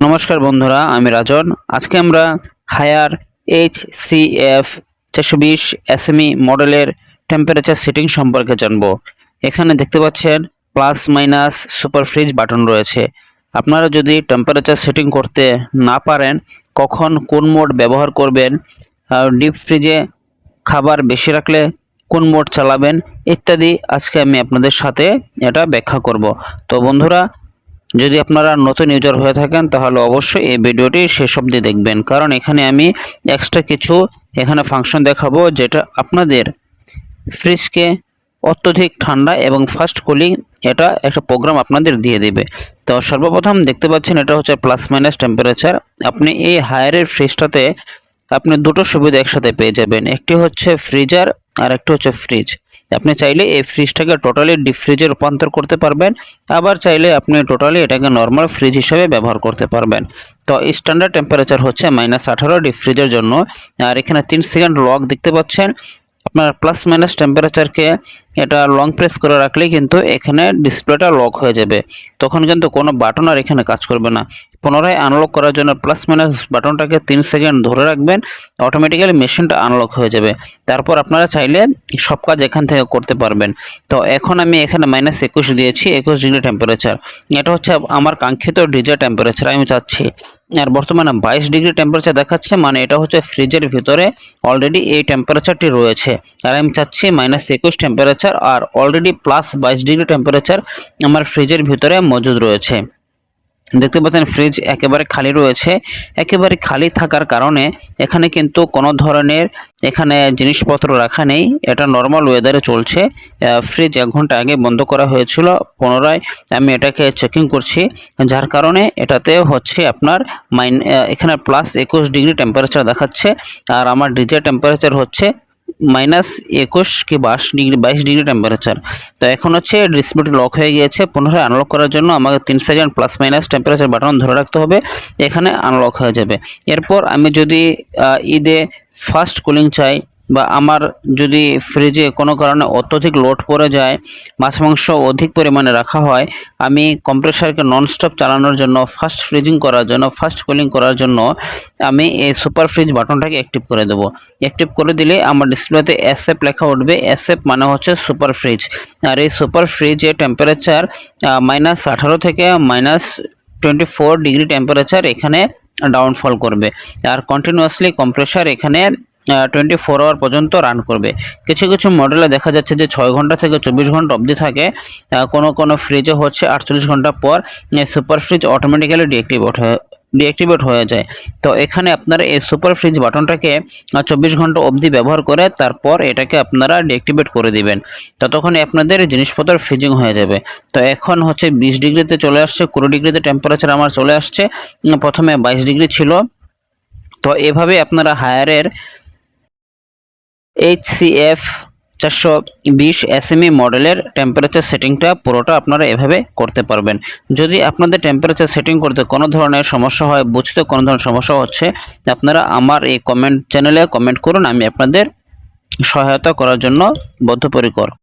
নমস্কার বন্ধুরা, আমি রাজন। আজকে আমরা হায়ার HCF 420 SME মডেলের টেম্পারেচার সেটিং সম্পর্কে জানব। এখানে দেখতে পাচ্ছেন plus minus super fridge button রয়েছে। আপনারা যদি টেম্পারেচার সেটিং করতে না পারেন, কখন কোন মোড ব্যবহার করবেন, ডিপ ফ্রিজে খাবার বেশি রাখলে কোন মোড চালাবেন ইত্যাদি আজকে আমি আপনাদের সাথে এটা ব্যাখ্যা করব। তো বন্ধুরা, যদি আপনারা নতুন ইউজার হয়ে থাকেন তাহলে অবশ্যই এই ভিডিওটি শেষ অবধি দেখবেন, কারণ এখানে আমি এক্সট্রা কিছু ফাংশন দেখাবো যেটা আপনাদের ফ্রিজকে অত্যধিক ঠান্ডা এবং ফাস্ট কুলিং এটা একটা প্রোগ্রাম আপনাদের দিয়ে দেবে। তো সর্বপ্রথম দেখতে পাচ্ছেন এটা হচ্ছে প্লাস মাইনাস টেম্পারেচার। আপনি এই হায়ারের ফ্রিজটাতে আপনি দুটো সুবিধা একসাথে পেয়ে যাবেন, একটি হচ্ছে ফ্রিজার আর একটি হচ্ছে ফ্রিজ। আপনি চাইলে এই ফ্রিজটাকে টোটালি ডিপ ফ্রিজে রূপান্তর করতে পারবেন, আবার চাইলে আপনি টোটালি এটাকে নর্মাল ফ্রিজ হিসেবে ব্যবহার করতে পারবেন। তো স্ট্যান্ডার্ড টেম্পারেচার হচ্ছে -18 ডিপ ফ্রিজের জন্য। আর এখানে 3 সেকেন্ড লক দেখতে পাচ্ছেন। আপনার প্লাস মাইনাস টেম্পারেচারকে এটা লং প্রেস করে রাখলে কিন্তু এখানে ডিসপ্লেটা লক হয়ে যাবে, তখন কিন্তু কোনো বাটন আর এখানে কাজ করবে না। পুনরায় আনলক করার জন্য প্লাস মাইনাস বাটনটাকে 3 সেকেন্ড ধরে রাখবেন, অটোমেটিক্যালি মেশিনটা আনলক হয়ে যাবে। তারপর আপনারা চাইলে সব কাজ এখান থেকে করতে পারবেন। তো এখন আমি এখানে -21 দিয়েছি, 21 ডিগ্রি টেম্পারেচার। এটা হচ্ছে আমার কাঙ্ক্ষিত ডিজার টেম্পারেচার আমি চাচ্ছি। আর বর্তমানে 22 ডিগ্রি টেম্পারেচার দেখাচ্ছে, মানে এটা হচ্ছে ফ্রিজের ভিতরে অলরেডি এই টেম্পারেচারটি রয়েছে। আর আমি চাচ্ছি -21 টেম্পারেচার, আর অলরেডি +22 ডিগ্রি টেম্পারেচার আমার ফ্রিজের ভিতরে মজুদ রয়েছে। দেখতে পাচ্ছেন ফ্রিজ একেবারে খালি রয়েছে। একেবারে খালি থাকার কারণে এখানে কিন্তু কোনো ধরনের জিনিসপত্র রাখা নেই, এটা নর্মাল ওয়েদারে চলছে। ফ্রিজ 1 ঘন্টা আগে বন্ধ করা হয়েছিল, পুনরায় আমি এটাকে চেকিং করছি, যার কারণে এটাতে হচ্ছে আপনার এখানে +21 ডিগ্রি টেম্পারেচার দেখাচ্ছে। আর আমার ডিজে টেম্পারেচার হচ্ছে -21 কি 22 ডিগ্রি টেম্পারেচার। তো এখন হচ্ছে ডিসপ্লেটি লক হয়ে গিয়েছে। পুনরায় আনলক করার জন্য আমাকে 3 second plus minus temperature button ধরে রাখতে হবে, এখানে আনলক হয়ে যাবে। এরপর আমি যদি ঈদে ফাস্ট কুলিং চাই, বা আমার যদি ফ্রিজে কোনো কারণে অত্যধিক লোড পড়ে যায়, মাছ মাংস অধিক পরিমাণে রাখা হয়, আমি কম্প্রেসারকে ননস্টপ চালানোর জন্য, ফাস্ট ফ্রিজিং করার জন্য, ফাস্ট কুলিং করার জন্য আমি এই সুপার ফ্রিজ বাটনটাকে অ্যাক্টিভ করে দেবো। অ্যাক্টিভ করে দিলে আমার ডিসপ্লেতে SF লেখা উঠবে। SF মানে হচ্ছে সুপার ফ্রিজ। আর এই সুপার ফ্রিজের টেম্পারেচার -18 থেকে -24 ডিগ্রি টেম্পারেচার এখানে ডাউনফল করবে। আর কন্টিনিউয়াসলি কম্প্রেসার এখানে 24 আওয়ার পর্যন্ত রান করবে। কিছু কিছু মডেলে দেখা যাচ্ছে যে 6 ঘন্টা থেকে 24 ঘন্টা অবধি থাকে, কোনো ফ্রিজে হচ্ছে 48 ঘন্টা পর সুপার ফ্রিজ অটোমেটিক্যালি ডিঅ্যাক্টিভেট হয়ে যায়। তো এখানে আপনারা এই সুপার ফ্রিজ বাটনটাকে 24 ঘন্টা অবধি ব্যবহার করে তারপর এটাকে আপনারা ডিঅ্যাক্টিভেট করে দিবেন, ততক্ষণে আপনাদের জিনিসপত্র ফ্রিজিং হয়ে যাবে। তো এখন হচ্ছে 20 ডিগ্রিতে চলে আসছে, 20 ডিগ্রিতে টেম্পারেচার আমার চলে আসছে, প্রথমে 22 ডিগ্রি ছিল। তো এভাবে আপনারা হায়ারের HCF 420 SME মডেলের টেম্পারেচার সেটিংটা পুরোটা আপনারা এভাবে করতে পারবেন। যদি আপনাদের টেম্পারেচার সেটিং করতে কোনো ধরনের সমস্যা হয়, বুঝতে কোনো ধরনের সমস্যা হচ্ছে, আপনারা আমার এই চ্যানেলে কমেন্ট করুন, আমি আপনাদের সহায়তা করার জন্য বদ্ধপরিকর।